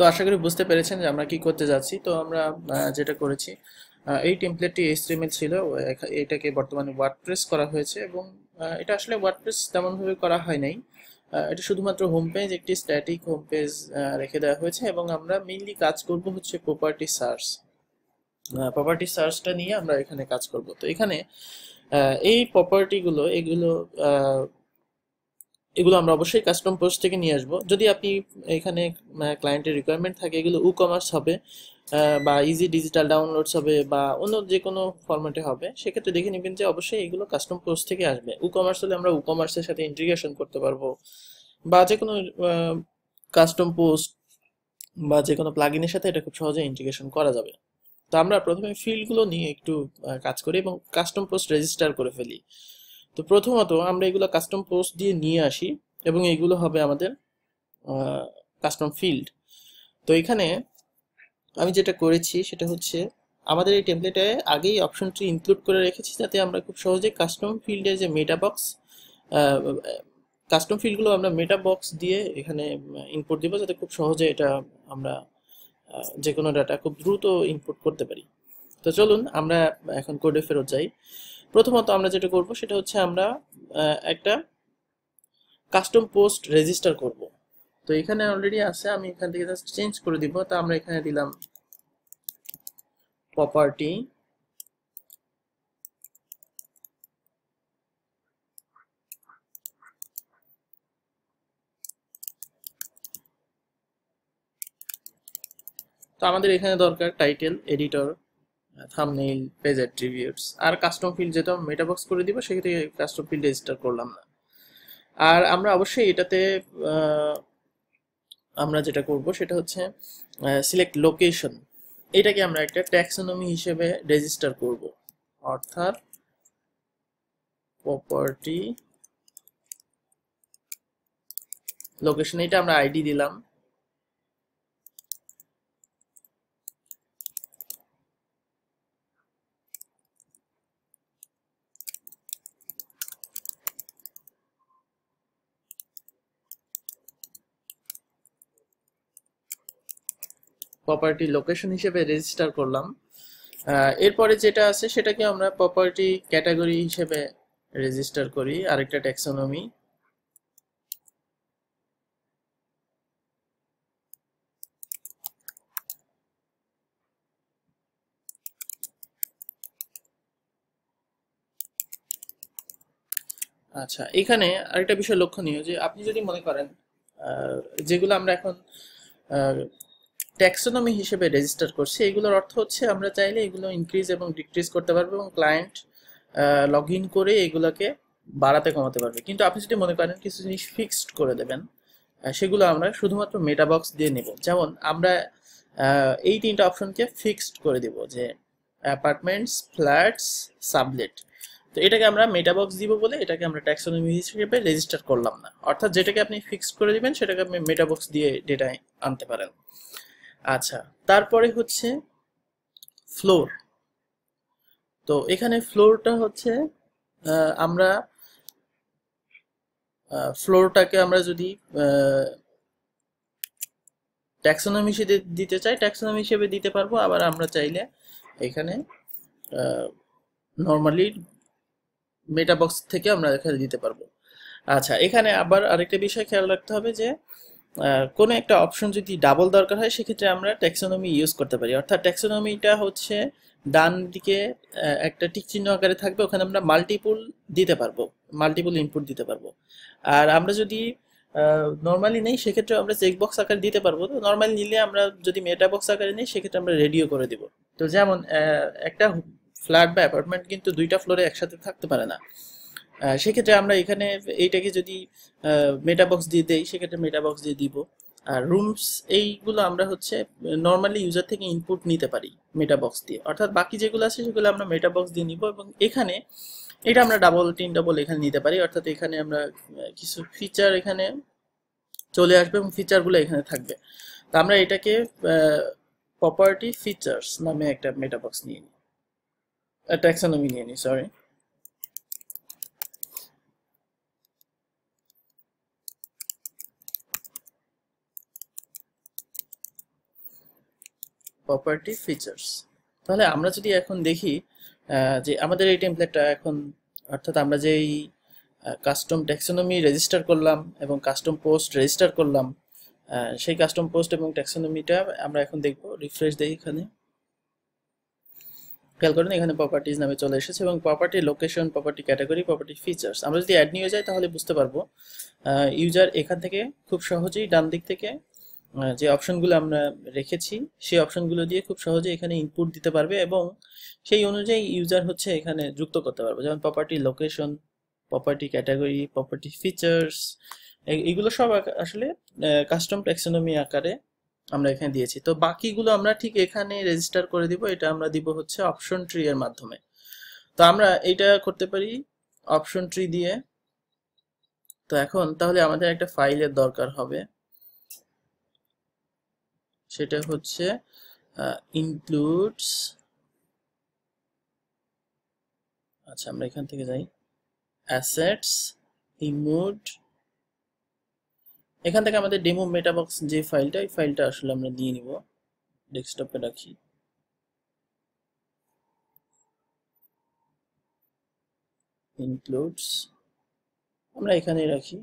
তো আশা করি বুঝতে পেরেছেন যে আমরা কি করতে যাচ্ছি। তো আমরা যেটা করেছি, এই টেমপ্লেটটি HTML ছিল, এটাকে বর্তমানে ওয়ার্ডপ্রেস করা হয়েছে এবং এটা আসলে ওয়ার্ডপ্রেস তেমনভাবে করা হয় নাই। এটা শুধুমাত্র হোম পেজ, একটি স্ট্যাটিক হোম পেজ রেখে দেওয়া হয়েছে এবং আমরা মেইনলি কাজ করব হচ্ছে প্রপার্টি সার্চ। প্রপার্টি সার্চটা নিয়ে আমরা এখানে কাজ করব। তো এখানে এই প্রপার্টিগুলো এগুলো আমরা অবশ্যই কাস্টম পোস্ট থেকে নিয়ে আসবো। যদি আপনি এখানে ক্লায়েন্টের রিকোয়ারমেন্ট থাকে এগুলো কমার্স হবে, বা ইজি ডিজিটাল ডাউনলোডস হবে, বা অন্য যে কোনো ফরম্যাটে হবে, সেক্ষেত্রে দেখে নেবেন যে অবশ্যই এগুলো কাস্টম পোস্ট থেকে আসবে। কমার্স হলে আমরা কমার্সের সাথে ইন্টিগ্রেশন করতে পারবো, বা যে কোনো কাস্টম পোস্ট বা যে কোনো প্লাগইনের সাথে এটা খুব সহজে ইন্টিগ্রেশন করা যাবে। তো আমরা প্রথমে ফিল্ডগুলো নিয়ে একটু কাজ করি এবং কাস্টম পোস্ট রেজিস্টার করে ফেলি। তো প্রথমত আমরা এগুলো কাস্টম পোস্ট দিয়ে নিয়ে আসি এবং এগুলো হবে আমাদের কাস্টম ফিল্ড। তো এখানে আমি যেটা করেছি সেটা হচ্ছে, আমাদের এই টেমপ্লেটে আগেই অপশনটি ইনক্লুড করে রেখেছি যাতে আমরা খুব সহজে কাস্টম ফিল্ডের যে মেটা বক্স, কাস্টম ফিল্ডগুলো আমরা মেটা বক্স দিয়ে এখানে ইনপুট দিব, যাতে খুব সহজে এটা আমরা যে কোনো ডাটা খুব দ্রুত ইনপুট করতে পারি। তো চলুন আমরা এখন কোডে ফেরত যাই। প্রথমত আমরা যেটা করব সেটা হচ্ছে আমরা একটা কাস্টম পোস্ট রেজিস্টার করব। তো এখানে অলরেডি আছে, আমি এখান থেকে জাস্ট চেঞ্জ করে দিব। তো আমরা এখানে দিলাম প্রপার্টি, তো আমাদের এখানে দরকার title, editor, thumbnail, page attributes, আর কাস্টম ফিল্ড যেহেতু আমরা মেটাবক্স করে দিব সেক্ষেত্রে কাস্টম ফিল্ড রেজিস্টার করলাম না। আর আমরা অবশ্যই এটাতে আমরা যেটা করব সেটা হচ্ছে সিলেক্ট লোকেশন, এটাকে আমরা একটা ট্যাক্সোনমি হিসেবে রেজিস্টার করব। অর্থাৎ প্রপার্টি লোকেশন, এটা আমরা আইডি দিলাম। প্রপার্টি লোকেশন হিসেবে রেজিস্টার করলাম। এরপরে যেটা আছে সেটাকে আমরা প্রপার্টি ক্যাটাগরি হিসেবে রেজিস্টার করি, আরেকটা ট্যাক্সোনমি। আচ্ছা, এখানে আরেকটা বিষয় লক্ষণীয় যে আপনি যদি মনে করেন যেগুলো আমরা এখন ট্যাক্সোনমি হিসেবে রেজিস্টার করছি, এগুলোর অর্থ হচ্ছে আমরা চাইলে এগুলো ইনক্রিজ এবং ডিক্রিজ করতে পারবো এবং ক্লায়েন্ট লগ ইন করে এগুলোকে বাড়াতে কমাতে পারবে। কিন্তু আপনি যদি মনে করেন কিছু জিনিস ফিক্সড করে দেবেন, সেগুলো আমরা শুধুমাত্র মেটাবক্স দিয়ে নেব। যেমন আমরা এই তিনটা অপশনকে ফিক্সড করে দেব, যে অ্যাপার্টমেন্টস, ফ্ল্যাটস, সাবলেট। তো এটাকে আমরা মেটাবক্স দিব বলে এটাকে আমরা ট্যাক্সোনমি হিসেবে রেজিস্টার করলাম না। অর্থাৎ যেটাকে আপনি ফিক্সড করে দিবেন সেটাকে আপনি মেটাবক্স দিয়ে ডেটা আনতে পারেন। আচ্ছা, তারপরে হচ্ছে ফ্লোর। তো এখানে ফ্লোরটা হচ্ছে আমরা ফ্লোরটাকে আমরা যদি ট্যাক্সোনমি হিসেবে দিতে চাই, ট্যাক্সোনমি হিসেবে দিতে পারবো। আবার আমরা চাইলে এখানে নর্মালি মেটাবক্স থেকে আমরা এখানে দিতে পারবো। আচ্ছা, এখানে আবার আরেকটা বিষয় খেয়াল রাখতে হবে যে কোনো একটা অপশন যদি ডাবল দরকার হয় সেক্ষেত্রে আমরা ট্যাক্সোনমি ইউজ করতে পারি। অর্থাৎ ট্যাক্সোনমিটা হচ্ছে ডান দিকে একটা টিক চিহ্ন আকারে থাকবে, ওখানে আমরা মাল্টিপল দিতে পারবো, মাল্টিপল ইনপুট দিতে পারবো। আর আমরা যদি নর্মালি নেই সেক্ষেত্রে আমরা চেকবক্স আকারে দিতে পারবো। তো নর্মালি নিলে আমরা যদি মেটাবক্স আকারে নিই সেক্ষেত্রে আমরা রেডিও করে দিব। তো যেমন একটা ফ্ল্যাট বা অ্যাপার্টমেন্ট কিন্তু দুইটা ফ্লোরে একসাথে থাকতে পারে না। সেক্ষেত্রে আমরা এখানে এইটাকে যদি মেটাবক্স দিয়ে দেই সেক্ষেত্রে মেটাবক্স দিয়ে দিব। আর রুমস, এইগুলো আমরা হচ্ছে নর্মালি ইউজার থেকে ইনপুট নিতে পারি মেটাবক্স দিয়ে। অর্থাৎ বাকি যেগুলো আছে সেগুলো আমরা মেটাবক্স দিয়ে নিব এবং এখানে এটা আমরা ডাবল তিন ডাবল এখানে নিতে পারি। অর্থাৎ এখানে আমরা কিছু ফিচার এখানে চলে আসবে এবং ফিচারগুলো এখানে থাকবে। তো আমরা এটাকে প্রপার্টি ফিচার্স নামে একটা মেটাবক্স নিয়ে নিই, ট্যাক্সোনমি নিয়ে নিই, সরি। Property features. তাহলে আমরা যদি এখন দেখি যে আমাদের এই টেমপ্লেটটা এখন, অর্থাৎ আমরা যেই কাস্টম ট্যাক্সোনমি রেজিস্টার করলাম এবং কাস্টম পোস্ট রেজিস্টার করলাম, সেই কাস্টম পোস্ট এবং ট্যাক্সোনমিটা আমরা এখন দেখব। রিফ্রেশ দেই, এখানে খেয়াল করেন এখানে প্রপার্টিজ নামে চলে এসেছে এবং property location, property category, property features. আমরা যদি অ্যাড নিয়ে যাই তাহলে বুঝতে পারবো ইউজার এখান থেকে খুব সহজেই ডান দিক থেকে যে অপশনগুলো আমরা রেখেছি সেই অপশনগুলো দিয়ে খুব সহজে এখানে ইনপুট দিতে পারবে এবং সেই অনুযায়ী ইউজার হচ্ছে এখানে যুক্ত করতে পারবে। যেমন property location, property category, property features, এইগুলো সব আসলে কাস্টম ট্যাক্সোনমি আকারে আমরা এখানে দিয়েছি। তো বাকিগুলো আমরা ঠিক এখানে রেজিস্টার করে দিব। এটা আমরা দিব হচ্ছে অপশন ট্রি এর মাধ্যমে। তো আমরা এটা করতে পারি অপশন ট্রি দিয়ে। তো এখন তাহলে আমাদের একটা ফাইলের দরকার হবে, সেটা হচ্ছে ইনক্লুডস। আচ্ছা, আমরা এখান থেকে যাই অ্যাসেটস, ইমোড। এখান থেকে আমাদের ডেমো মেটাবক্স যে ফাইলটা, এই ফাইলটা আসলে আমরা নিয়ে নিব, ডেস্কটপে রাখি। ইনক্লুডস আমরা এখানেই রাখি।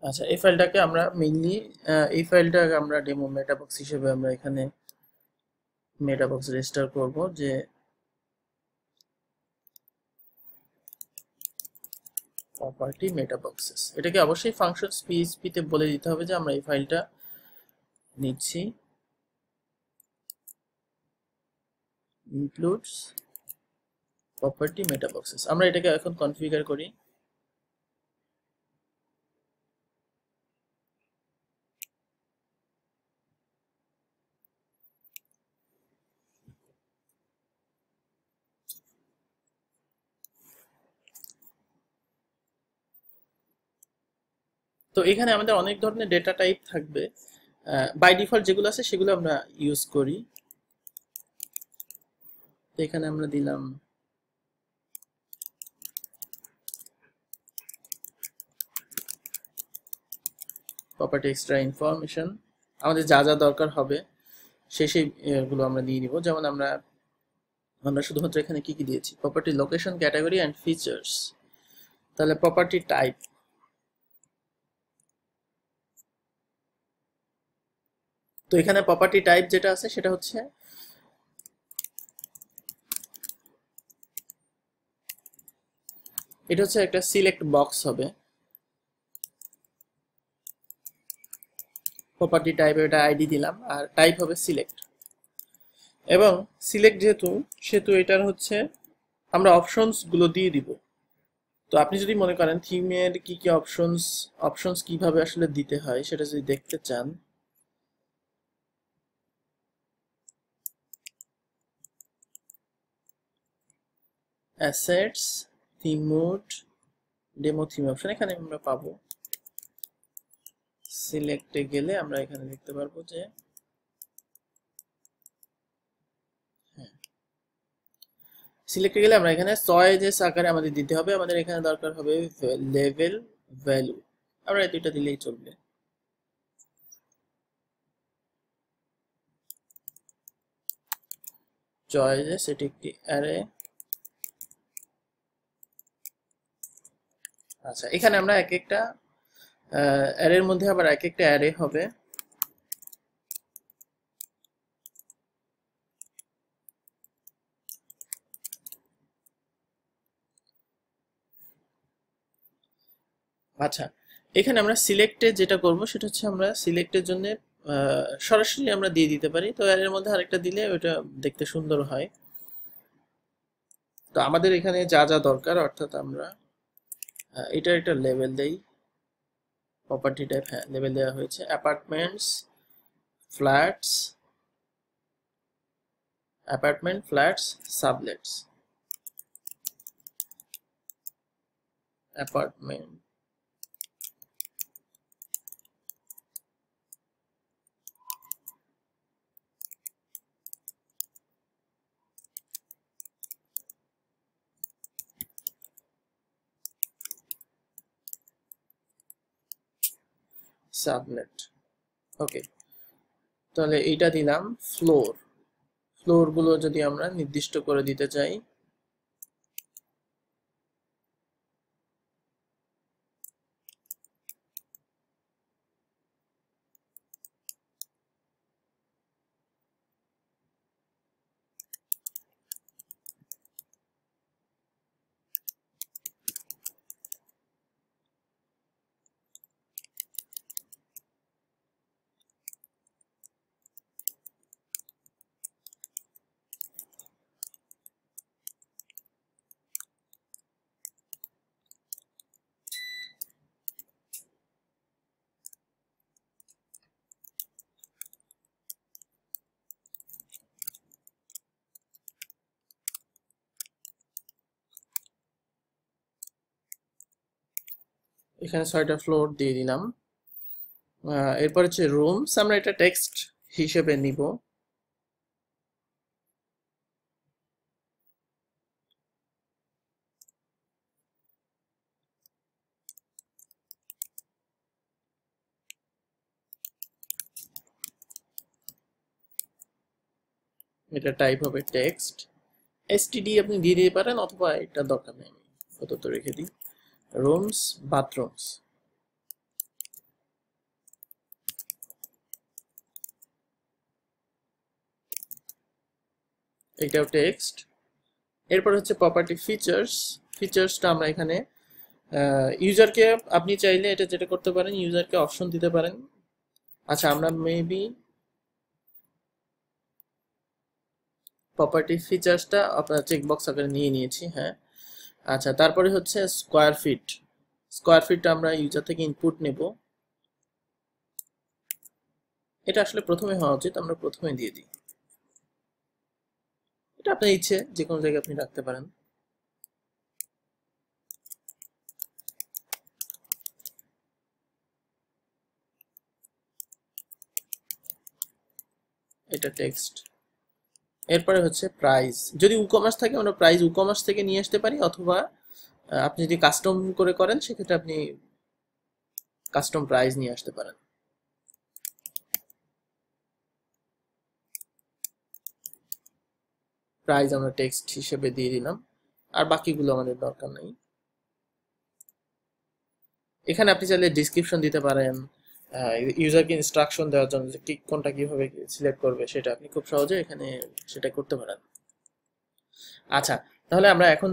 আচ্ছা, এই ফাইলটাকে আমরা মেইনলি এই ফাইলটাকে আমরা ডেমো মেটাবক্স হিসেবে আমরা এখানে মেটাবক্স রেজিস্টার করব, যে প্রপার্টি মেটাবক্সেস। এটাকে অবশ্যই ফাংশনস পিএইচপি তে বলে দিতে হবে যে আমরা এই ফাইলটা নিচ্ছি। Includes property metaboxes. আমরা এটাকে এখন কনফিগার করি। তো এখানে আমাদের অনেক ধরনের ডেটা টাইপ থাকবে। বাই ডিফল্ট যেগুলো আছে সেগুলো আমরা ইউজ করি। তো এখানে আমরা দিলাম প্রপার্টি এক্সট্রা ইনফরমেশন। আমাদের যা যা দরকার হবে সেইগুলো আমরা দিয়ে দিব। যেমন আমরা শুধুমাত্র এখানে কি কি দিয়েছি, property location, category and features. তাহলে প্রপার্টি টাইপ, তো এখানে প্রপার্টি টাইপ যেটা আছে সেটা হচ্ছে এটা হচ্ছে একটা সিলেক্ট বক্স হবে। প্রপার্টি টাইপে এটা আইডি দিলাম আর টাইপ হবে সিলেক্ট। এবং সিলেক্ট সেহেতু এটার হচ্ছে আমরা অপশনস গুলো দিয়ে দিব। তো আপনি যদি মনে করেন থিমের কি কি অপশনস কিভাবে আসলে দিতে হয় সেটা যদি দেখতে চান, assets, theme mode, demo theme option এখানে আমরা পাবো। সিলেক্টে গেলে আমরা এখানে দেখতে পারবো যে সিলেক্টে গেলে আমরা এখানে চয়েস আকারে আমাদের দিতে হবে। আমাদের এখানে দরকার হবে লেভেল, ভ্যালু। আমরা এই দুইটা দিলেই চলবে। চয়েস এটি একটি অ্যারে। আচ্ছা, এখানে আমরা এক একটা অ্যারের মধ্যে আবার এক একটা অ্যারে হবে। আচ্ছা, এখানে আমরা সিলেক্টে যেটা করব সেটা হচ্ছে আমরা সিলেক্টের জন্য সরাসরি আমরা দিয়ে দিতে পারি। তো অ্যারের মধ্যে আরেকটা দিলে ওটা দেখতে সুন্দর হয়। তো আমাদের এখানে যা যা দরকার, অর্থাৎ আমরা এটার একটা লেভেল দেই। প্রপার্টি টাইপ, হ্যাঁ লেভেল দেওয়া হয়েছে। Apartment, flats, sublets. Apartment, sublet. Okay, তাহলে এইটা দিলাম ফ্লোর। ফ্লোর গুলো যদি আমরা নির্দিষ্ট করে দিতে চাই, এখানে 6টা ফ্লোর দিয়ে দিলাম। এরপর হচ্ছে রুমস, আমরা এটা টেক্সট হিসেবে নিব। এটা টাইপ হবে টেক্সট। এসটিডি আপনি দিয়ে দিতে পারেন, অথবা এটা দরকার নেই, আমি আপাতত রেখে দিই। রুমস, বাথরুমস, এটাও টেক্সট। এরপর হচ্ছে প্রপার্টি ফিচার্স। ফিচার্সটা আমরা এখানে ইউজারকে, আপনি চাইলে এটা যেটা করতে পারেন, ইউজারকে অপশন দিতে পারেন। আচ্ছা, আমরা মেবি প্রপার্টি ফিচার্সটা আপনার চেকবক্স আকারে নিয়ে নিয়েছি, হ্যাঁ। আচ্ছা, তারপরে হচ্ছে স্কোয়ার ফিট। স্কোয়ার ফিটটা আমরা ইউজার থেকে ইনপুট নেব। এটা আসলে প্রথমে হওয়া উচিত, আমরা প্রথমে দিয়ে দিই। এটা আপনার ইচ্ছে, যে কোনো জায়গায় আপনি রাখতে পারেন। এটা টেক্সট। এরপরে হচ্ছে প্রাইস। যদি উকমার্স থাকে, আমরা প্রাইস উকমার্স থেকে নিয়ে আসতে পারি, অথবা আপনি যদি কাস্টম করে করেন, সেক্ষেত্রে আপনি কাস্টম প্রাইস নিয়ে আসতে পারেন। প্রাইস আমরা টেক্সট হিসেবে দিয়ে দিলাম, আর বাকিগুলো আমাদের দরকার নেই। এখানে আপনি চাইলে ডিসক্রিপশন দিতে পারেন, ইউজারকে ইনস্ট্রাকশন দেওয়ার জন্য যে কোনটা কিভাবে সিলেক্ট করবে, সেটা আপনি খুব সহজে এখানে সেটা করতে পারেন। আচ্ছা, তাহলে আমরা এখন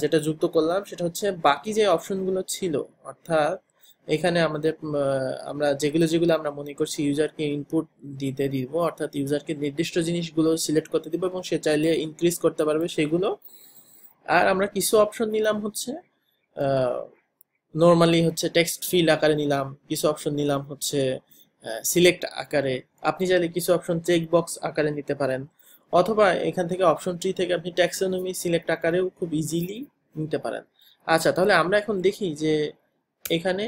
যেটা যুক্ত করলাম সেটা হচ্ছে বাকি যে অপশনগুলো ছিল, অর্থাৎ এখানে আমাদের আমরা যেগুলো যেগুলো আমরা মনে করছি ইউজারকে ইনপুট দিতে দিব, অর্থাৎ ইউজারকে নির্দিষ্ট জিনিসগুলো সিলেক্ট করতে দিব এবং সে চাইলে ইনক্রিজ করতে পারবে সেগুলো। আর আমরা কিছু অপশন নিলাম হচ্ছে নর্মালি হচ্ছে টেক্সট ফিল্ড আকারে নিলাম, কিছু অপশন নিলাম হচ্ছে সিলেক্ট আকারে। আপনি চাইলে কিছু অপশন চেক বক্স আকারে নিতে পারেন, অথবা এখান থেকে অপশন ট্রি থেকে আপনি ট্যাক্সোনমি সিলেক্ট আকারেও খুব ইজিলি নিতে পারেন। আচ্ছা, তাহলে আমরা এখন দেখি যে এখানে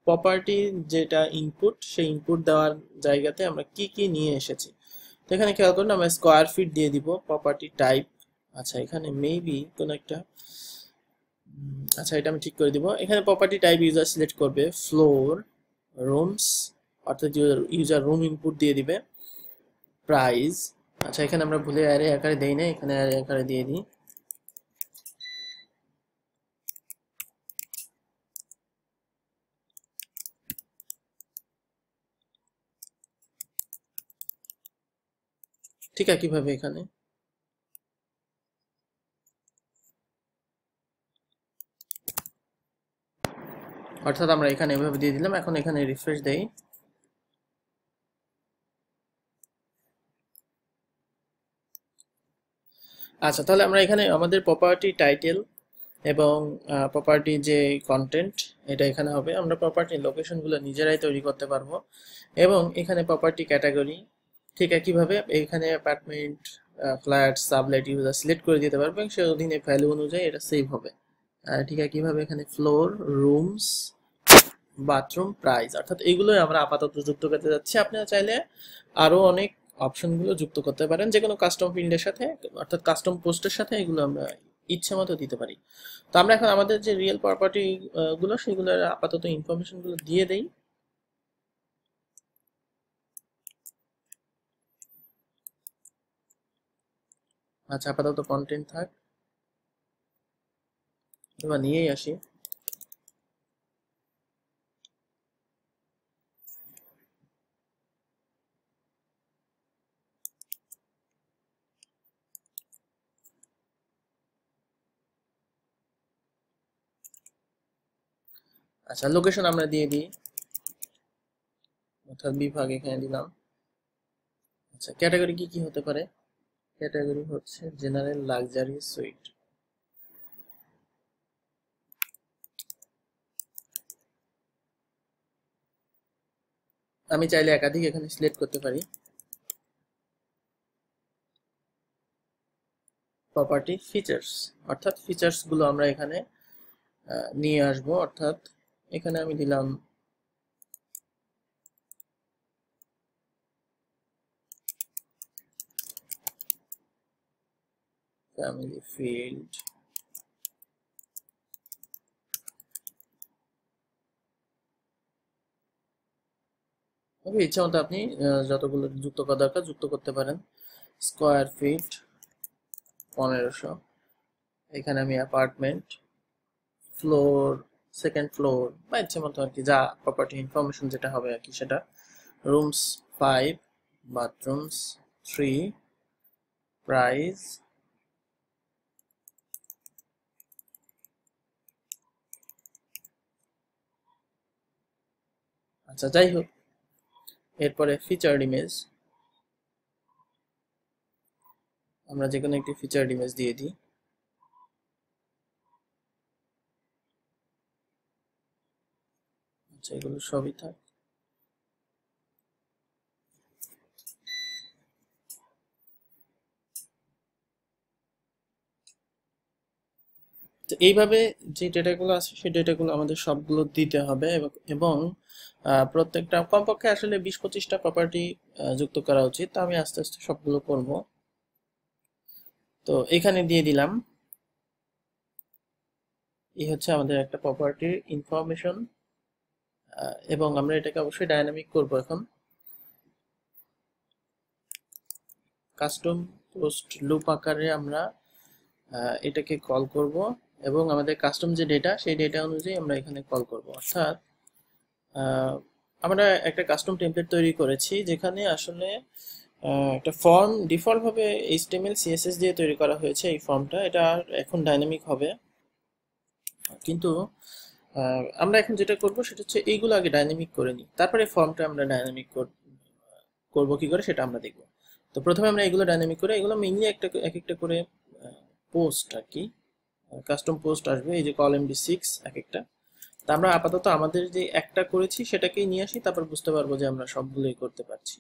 প্রপার্টি যেটা ইনপুট, সেই ইনপুট দেওয়ার জায়গাতে আমরা কি কি নিয়ে এসেছি। তো এখানে খেয়াল করুন, আমরা স্কোয়ার ফিট দিয়ে দিব প্রপার্টি টাইপ। আচ্ছা, এখানে মেবি কোনো একটা, আচ্ছা এটা আমি ঠিক করে দিব। এখানে প্রপার্টি টাইপ ইউজার সিলেক্ট করবে ফ্লোর, রুমস, অর্থাৎ ইউজার রুম ইনপুট দিয়ে দিবে, প্রাইস। আচ্ছা, এখানে আমরা ভুলে অ্যারে আকারে দেই না, এখানে অ্যারে আকারে দিয়ে দিই। ঠিক আছে, কিভাবে এখানে অর্থাৎ আমরা এখানে এভাবে দিয়ে দিলাম। এখন এখানে রিফ্রেশ দেই। আচ্ছা, তাহলে আমরা এখানে আমাদের প্রপার্টি টাইটেল এবং প্রপার্টি যে কন্টেন্ট, এটা এখানে হবে। আমরা প্রপার্টি লোকেশনগুলো নিজেরাই তৈরি করতে পারবো, এবং এখানে প্রপার্টি ক্যাটাগরি ঠিক একইভাবে এখানে apartment, flat, sublet user select করে দিতে পারবো, এবং সে অধীনে ভ্যালু অনুযায়ী এটা সেভ হবে। ঠিক একইভাবে এখানে ফ্লোর, রুমস, বাথরুম, প্রাইস, অর্থাৎ এইগুলোই আমরা আপাতত যুক্ত করতে যাচ্ছি। আপনারা চাইলে আরো অনেক অপশনগুলো যুক্ত করতে পারেন যে কোনো কাস্টম ফিল্ডের সাথে, অর্থাৎ কাস্টম পোস্টের সাথে এগুলো আমরা ইচ্ছে মতো দিতে পারি। তো আমরা এখন আমাদের যে রিয়েল প্রপার্টি গুলো, সেগুলোর আপাতত ইনফরমেশন গুলো দিয়ে দেই। আচ্ছা, আপাতত কন্টেন্ট থাক, এবার নিয়েই আসি। আচ্ছা, লোকেশন আমরা দিয়ে দিই, অর্থাৎ বিভাগ এখানে দিলাম। আচ্ছা, ক্যাটাগরি কি কি হতে পারে? ক্যাটাগরি হচ্ছে জেনারেল, লাক্সারি, সুইট। আমি চাইলে একাধিক এখানে সিলেক্ট করতে পারি। প্রপার্টি ফিচার্স, অর্থাৎ ফিচার্স গুলো আমরা এখানে নিয়ে আসবো। অর্থাৎ এখানে আমি দিলাম ফ্যামিলি ফিল্ড, ওকে, ইচ্ছা মতো আপনি যতগুলো যুক্ত করা দরকার যুক্ত করতে পারেন। স্কোয়ার ফিট 1500, এখানে আমি অ্যাপার্টমেন্ট, ফ্লোর, সেকেন্ড ফ্লোর বা ইচ্ছে মতো আর কি, যা প্রপার্টি ইনফরমেশন যেটা হবে আর কি সেটা। রুমস 5, বাথরুমস 3, প্রাইস, আচ্ছা যাই হোক, এরপরে ফিচার্ড ইমেজ, আমরা যে কোনো একটি ফিচার্ড ইমেজ দিয়ে দিই। আচ্ছা, এগুলো সবই থাক। তো এইভাবে যে ডেটাগুলো আছে সেই ডেটাগুলো আমাদের সবগুলো দিতে হবে, এবং প্রত্যেকটা কমপক্ষে আসলে 20-25টা প্রপার্টি যুক্ত করা উচিত। তো আমি আস্তে আস্তে সবগুলো করব। তো এখানে দিয়ে দিলাম, এই হচ্ছে আমাদের একটা প্রপার্টির ইনফরমেশন, এবং আমরা এটাকে অবশ্যই ডাইনামিক করব। এখন কাস্টম পোস্ট লুপ আকারে আমরা এটাকে কল করব, এবং আমাদের কাস্টম যে ডেটা সেই ডেটা অনুযায়ী আমরা এখানে কল করব। অর্থাৎ আমরা একটা কাস্টম টেমপ্লেট তৈরি করেছি যেখানে আসলে একটা ফর্ম ডিফল্ট ভাবে HTML CSS দিয়ে তৈরি করা হয়েছে। এই ফর্মটা এটা এখন ডাইনামিক হবে, কিন্তু আমরা এখন যেটা করব সেটা হচ্ছে এইগুলো আগে ডাইনামিক করে নিই, তারপরে ফর্মটা আমরা ডাইনামিক করব কি করে সেটা আমরা দেখব। তো প্রথমে আমরা এগুলো ডাইনামিক করে, এগুলো মেইনলি এক একটা করে পোস্ট আর কি, কাস্টম পোস্ট আসবে, এই যে কল MD6 এক একটা। তা আমরা আপাতত আমাদের যে একটা করেছি সেটাকেই নিয়ে আসি, তারপর বুঝতে পারবো যে আমরা সবগুলোই করতে পারছি।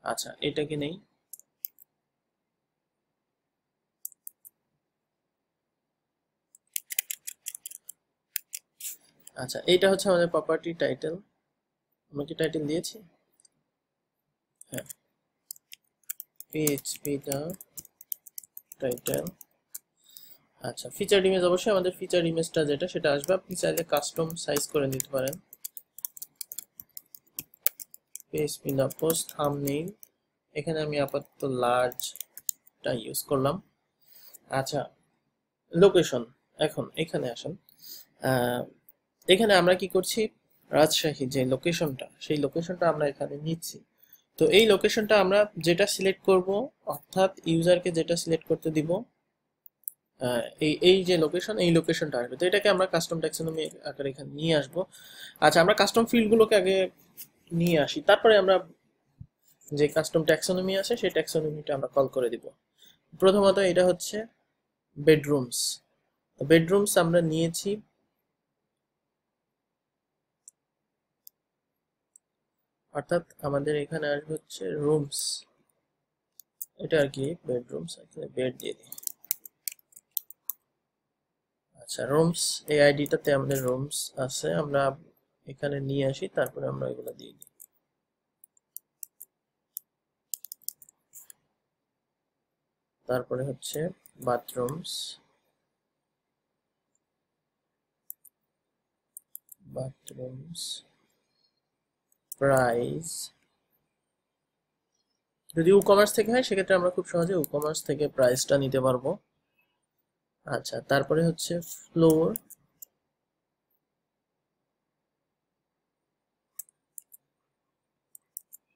আচ্ছা, এটাকে নেই। আচ্ছা, এইটা হচ্ছে আমাদের প্রপার্টি টাইটেল। আমরা কি টাইটেল দিয়েছি? হ্যাঁ, পিএইচপি দা টাইটেল। আচ্ছা, ফিচার ইমেজ, অবশ্যই আমাদের ফিচার ইমেজটা যেটা সেটা আসবে। আপনি চাইলে কাস্টম সাইজ করে নিতে পারেন। পিএইচপি দা পোস্ট থাম্বনেইল, এখানে আমি আপাতত লার্জটা ইউজ করলাম। আচ্ছা, লোকেশন, এখন এখানে আসেন। এখানে আমরা কি করছি, রাজশাহী যে লোকেশনটা সেই লোকেশনটা আমরা এখানে নিচ্ছি। তো এই লোকেশনটা আমরা যেটা সিলেক্ট করব, অর্থাৎ ইউজারকে যেটা সিলেক্ট করতে দিব, এই এই যে লোকেশন, এই লোকেশনটা আসবে। তো এটাকে আমরা কাস্টম ট্যাক্সোনমি আকারে এখানে নিয়ে আসব। আচ্ছা, আমরা কাস্টম ফিল্ডগুলোকে আগে নিয়ে আসি, তারপরে আমরা যে কাস্টম ট্যাক্সোনমি আছে সেই ট্যাক্সোনমিটা আমরা কল করে দিব। প্রথমত এটা হচ্ছে বেডরুমস। বেডরুমস আমরা নিয়েছি, অর্থাৎ আমাদের এখানে আসবে হচ্ছে রুমস, এটা আর কি বেডরুমস, এখানে বেড দিয়ে দিই। আচ্ছা, রুমস, এই আইডিটাতে আমাদের রুমস আছে, আমরা এখানে নিয়ে আসি, তারপরে আমরা এগুলো দিয়ে দিই। তারপরে হচ্ছে বাথরুমস, বাথরুমস প্রাইস, যদি কমার্স থেকে হয় সেক্ষেত্রে আমরা খুব সহজে কমার্স থেকে প্রাইসটা নিতে পারবো। আচ্ছা, তারপরে হচ্ছে ফ্লোর।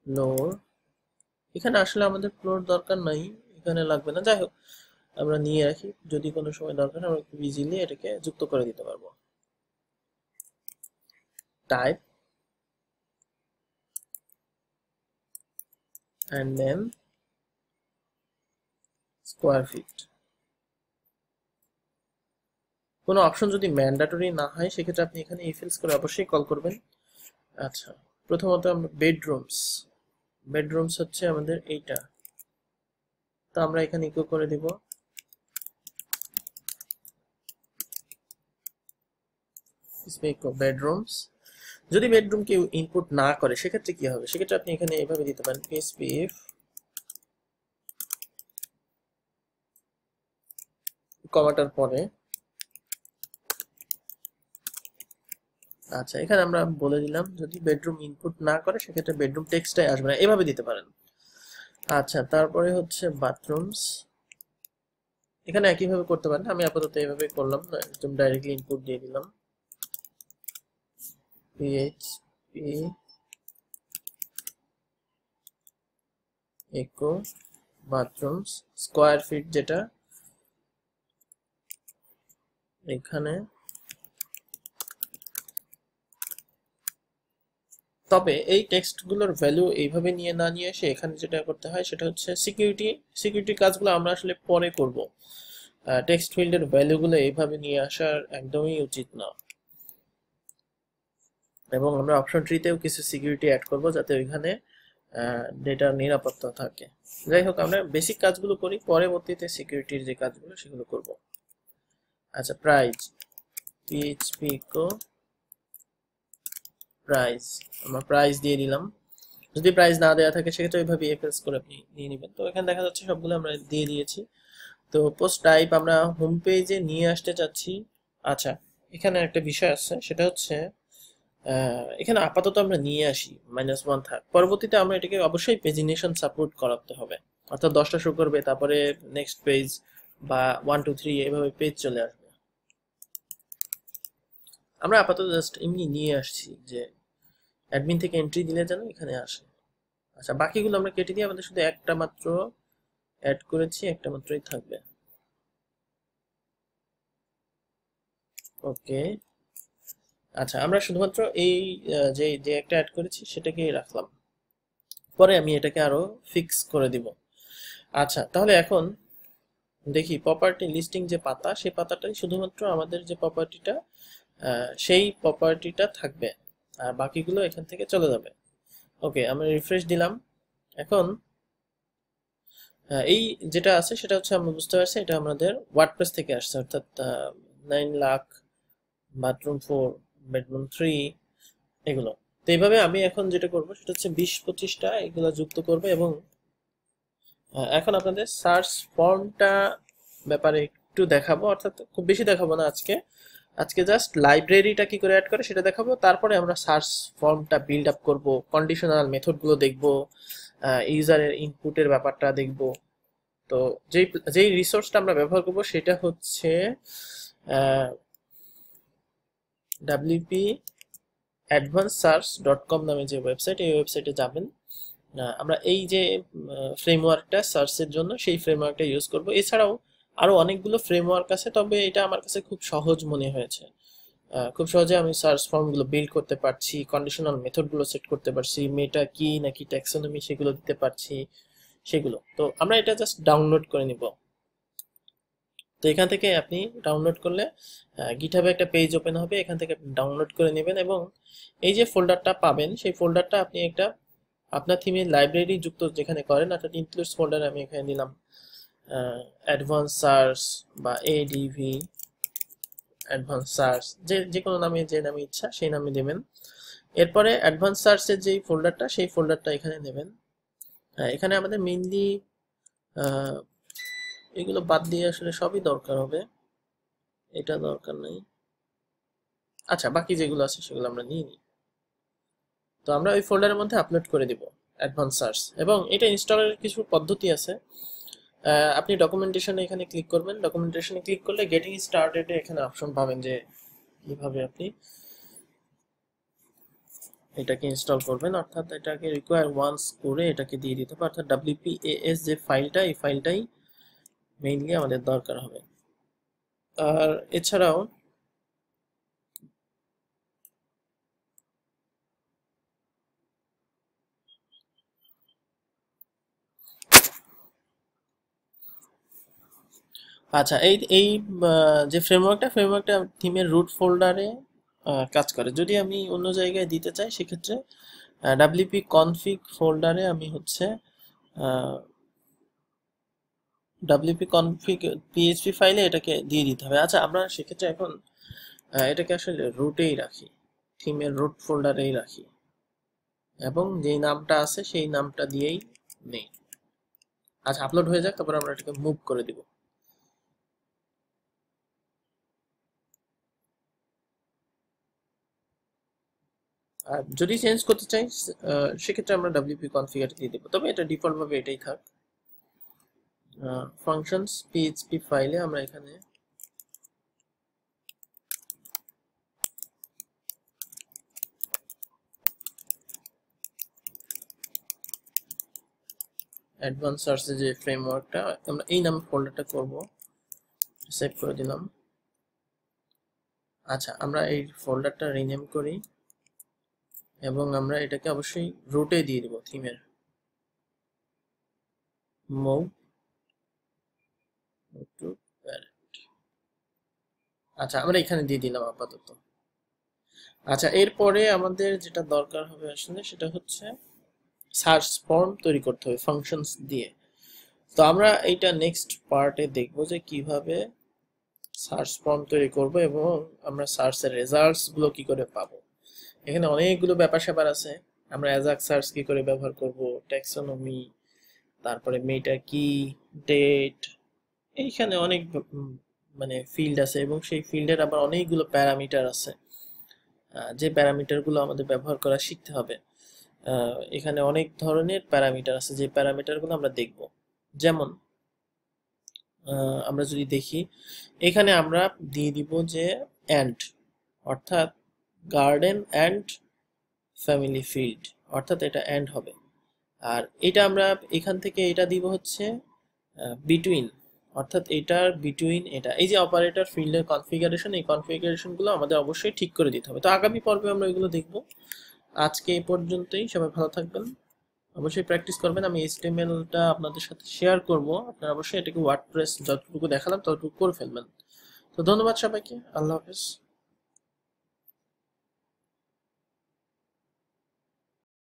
ফ্লোর এখানে আসলে আমাদের ফ্লোর দরকার নাই, এখানে লাগবে না, যাই হোক আমরা নিয়ে রাখি, যদি কোনো সময় দরকার হয় আমরা খুব ইজিলি এটাকে যুক্ত করে দিতে পারবো। Type and then square feet. কোনো অপশন যদি ম্যান্ডেটরি না হয় সেক্ষেত্রে আপনি এখানে ইফ এলস করে অবশ্যই কল করবেন। আচ্ছা, প্রথমত আমরা বেডরুমস, বেডরুমস হচ্ছে আমাদের এইটা, তো আমরা এখানে ইকো করে দিব বেডরুমস। যদি বেডরুম কেউ ইনপুট না করে সেক্ষেত্রে কি হবে, সেক্ষেত্রে আপনি এখানে এইভাবে দিতে পারেন পিএসপিএফ কমাটার পরে। আচ্ছা, এখানে আমরা বলে দিলাম যদি বেডরুম ইনপুট না করে সেক্ষেত্রে বেডরুম টেক্সটাই আসবে না, এভাবে দিতে পারেন। আচ্ছা, তারপরে হচ্ছে বাথরুমস, এখানে একইভাবে করতে পারেন, আমি আপাতত এইভাবে করলাম, একদম ডাইরেক্টলি ইনপুট দিয়ে দিলাম পিএইচপি ইকো বাথরুমস স্কোয়ার ফিট, যেটা এখানে। তবে এই টেক্সটগুলোর ভ্যালু এইভাবে নিয়ে না নিয়ে এসে এখানে যেটা করতে হয় সেটা হচ্ছে সিকিউরিটি কাজগুলো আমরা আসলে পরে করব। টেক্সট ফিল্ডের ভ্যালুগুলো এইভাবে নিয়ে আসার একদমই উচিত না, এবং আমরা অপশন ট্রিতেও কিছু সিকিউরিটি অ্যাড করব যাতে ওইখানে ডেটার নিরাপত্তা থাকে। যাই হোক, আমরা বেসিক কাজগুলো করি, পরবর্তীতে সিকিউরিটির যে কাজগুলো সেগুলো করব। আচ্ছা, প্রাইস পিএইচপি ইকো প্রাইস, আমরা প্রাইস দিয়ে দিলাম। যদি প্রাইস না দেওয়া থাকে সেক্ষেত্রে ওইভাবে এফএলস করে আপনি নিয়ে নেবেন। তো এখানে দেখা যাচ্ছে সবগুলো আমরা দিয়ে দিয়েছি। তো পোস্ট টাইপ আমরা হোম পেজে নিয়ে আসতে চাচ্ছি। আচ্ছা, এখানে একটা বিষয় আছে, সেটা হচ্ছে এখানে আপাতত আমরা নিয়ে আসি -1 থাক, পরবর্তীতে আমরা এটাকে অবশ্যই পেজিনেশন সাপোর্ট করাতে হবে, অর্থাৎ 10টা শো করবে, তারপরে নেক্সট পেজ বা 1 2 3 এইভাবে পেজ চলে আসবে। আমরা আপাতত জাস্ট এমনি নিয়ে আসছি যে অ্যাডমিন থেকে এন্ট্রি দিলে যেন এখানে আসে। আচ্ছা, বাকিগুলো আমরা কেটে দিয়ে আমাদের শুধু একটা মাত্র অ্যাড করেছি, একটা মাত্রই থাকবে। ওকে, আচ্ছা, আমরা শুধুমাত্র এই যে যে একটা অ্যাড করেছি সেটাকেই রাখলাম, পরে আমি এটাকে আরো ফিক্স করে দিব। আচ্ছা, তাহলে এখন দেখি প্রপার্টি লিস্টিং যে পাতা, সেই পাতাটাই শুধুমাত্র আমাদের যে প্রপার্টিটা সেই প্রপার্টিটা থাকবে, আর বাকিগুলো এখান থেকে চলে যাবে। ওকে, আমরা রিফ্রেশ দিলাম। এখন এই যেটা আছে সেটা হচ্ছে আমরা বুঝতে পারছি এটা আমাদের ওয়ার্ডপ্রেস থেকে আসছে, অর্থাৎ 9 লাখ, বাথরুম 4, বেডরুম 3, এগুলো। তো এইভাবে আমি এখন যেটা করব সেটা হচ্ছে 20-25টা এগুলো যুক্ত করব, এবং এখন আপনাদের সার্চ ফর্মটা ব্যাপারে একটু দেখাবো, অর্থাৎ খুব বেশি দেখাবো না আজকে, আজকে জাস্ট লাইব্রেরিটা কি করে অ্যাড করে সেটা দেখাবো, তারপরে আমরা সার্চ ফর্মটা বিল্ড আপ করব, কন্ডিশনাল মেথডগুলো দেখব, ইউজারের ইনপুটের ব্যাপারটা দেখব। তো যেই যেই রিসোর্সটা আমরা ব্যবহার করব সেটা হচ্ছে wp-advancedsearch.com নামে যে ওয়েবসাইট, এই ওয়েবসাইটে যাবেন। আমরা এই যে ফ্রেমওয়ার্কটা সার্চের জন্য সেই ফ্রেমওয়ার্কটা ইউজ করব। এছাড়াও আরো অনেকগুলো ফ্রেমওয়ার্ক আছে, তবে এটা আমার কাছে খুব সহজ মনে হয়েছে। খুব সহজে আমি সার্চ ফর্মগুলো বিল্ড করতে পারছি, কন্ডিশনাল মেথডগুলো সেট করতে পারছি, মেটা কি নাকি ট্যাক্সোনমি সেগুলো দিতে পারছি, সেগুলো। তো আমরা এটা জাস্ট ডাউনলোড করে নিব। তো এখান থেকে আপনি ডাউনলোড করলে গিটহাবে একটা পেজ ওপেন হবে, এখান থেকে আপনি ডাউনলোড করে নেবেন, এবং এই যে ফোল্ডারটা পাবেন সেই ফোল্ডারটা আপনি একটা আপনার থিমের লাইব্রেরি যুক্ত যেখানে করেন, অর্থাৎ ইনক্লুডস ফোল্ডারে আমি এখানে দিলাম অ্যাডভান্স সার্চ বা এডিভি অ্যাডভান্স সার্চ, যে কোনো নামে, যে নামে ইচ্ছা সেই নামে দেবেন। এরপরে অ্যাডভান্স সার্চের যেই ফোল্ডারটা সেই ফোল্ডারটা এখানে নেবেন। এখানে আমাদের মেইনলি এগুলো বাদ দিয়ে আসলে সবই দরকার হবে, এটা দরকার নেই। আচ্ছা, বাকি যেগুলো আছে সেগুলো আমরা নিয়ে নিই। তো আমরা ওই ফোল্ডারের মধ্যে আপলোড করে দিব। অ্যাডভান্স সার্চ, এবং এটা ইনস্টলের কিছু পদ্ধতি আছে। আপনি ডকুমেন্টেশনে এখানে ক্লিক করবেন, ডকুমেন্টেশনে ক্লিক করলে গেটিং স্টার্টেড এখানে অপশন পাবেন যে কিভাবে আপনি এটাকে ইনস্টল করবেন, অর্থাৎ এটাকে রিকোয়ার ওয়ান্স করে এটাকে দিয়ে দিতে হবে, অর্থাৎ WPAS যে ফাইলটা, এই ফাইলটাই মেইনলি আমাদের দরকার হবে। আর এছাড়াও আচ্ছা, এই এই যে ফ্রেমওয়ার্কটা থিমের রুট ফোল্ডারে কাজ করে। যদি আমি অন্য জায়গায় দিতে চাই সেক্ষেত্রে WP config ফোল্ডারে আমি হচ্ছে WP config PHP ফাইলে এটাকে দিয়ে দিতে হবে। আচ্ছা, আমরা সেক্ষেত্রে এখন এটাকে আসলে রুটেই রাখি, থিমের রুট ফোল্ডারেই রাখি, এবং যেই নামটা আছে সেই নামটা দিয়েই নেই। আচ্ছা, আপলোড হয়ে যাক, তারপর আমরা এটাকে মুভ করে দিব। আর যদি চেঞ্জ করতে চাই সেক্ষেত্রে আমরা WP config দিয়ে দেবো, তবে এটা ডিফল্ট ভাবে এটাই থাক। ফাংশনস PHP ফাইলে আমরা এখানে অ্যাডভান্স সার্চের যে ফ্রেমওয়ার্কটা, আমরা এই নামে ফোল্ডারটা করব, সেভ করে দিলাম। আচ্ছা, আমরা এই ফোল্ডারটা রিনেম করি এবং আমরা এটাকে অবশ্যই রুটে দিয়ে দেব, থিমের মুভ টু প্যারেন্ট। আচ্ছা, আমরা এখানে দিয়ে দিলাম আপাতত। আচ্ছা, এরপরে আমাদের যেটা দরকার হবে আসলে সেটা হচ্ছে সার্চ ফর্ম তৈরি করতে হবে ফাংশনস দিয়ে। তো আমরা এইটা নেক্সট পার্টে দেখব যে কিভাবে সার্চ ফর্ম তৈরি করব এবং আমরা সার্চের রেজাল্টস গুলো কি করে পাবো। এখানে অনেকগুলো ব্যাপার স্যাপার আছে। আমরা অ্যাজাক সার্চ কি করে ব্যবহার করব, ট্যাক্সোনমি, তারপরে মেটা কি, ডেট, এইখানে অনেক মানে ফিল্ড আছে এবং সেই ফিল্ডের আবার অনেকগুলো প্যারামিটার আছে, যে প্যারামিটারগুলো আমাদের ব্যবহার করা শিখতে হবে। এখানে অনেক ধরনের প্যারামিটার আছে, যে প্যারামিটারগুলো আমরা দেখব। যেমন আমরা যদি দেখি, এখানে আমরা দিয়ে দিব যে অ্যান্ড, অর্থাৎ গার্ডেন অ্যান্ড ফ্যামিলি ফিল্ড, অর্থাৎ এটা অ্যান্ড হবে। আর এটা আমরা এখান থেকে এটা দিব হচ্ছে বিটুইন, অর্থাৎ এটার বিটুইন এটা, এই যে অপারেটর ফিল্ডের কনফিগারেশন, এই কনফিগারেশনগুলো আমাদের অবশ্যই ঠিক করে দিতে হবে। তো আগামী পর্বে আমরা এগুলো দেখব। আজকে এই পর্যন্তই, সবাই ভালো থাকবেন, অবশ্যই প্র্যাকটিস করবেন। আমি HTML-টা আপনাদের সাথে শেয়ার করব, আপনারা অবশ্যই এটাকে ওয়ার্ডপ্রেস যতটুকু দেখালাম ততটুকু করে ফেলবেন। তো ধন্যবাদ সবাইকে, আল্লাহ হাফেজ।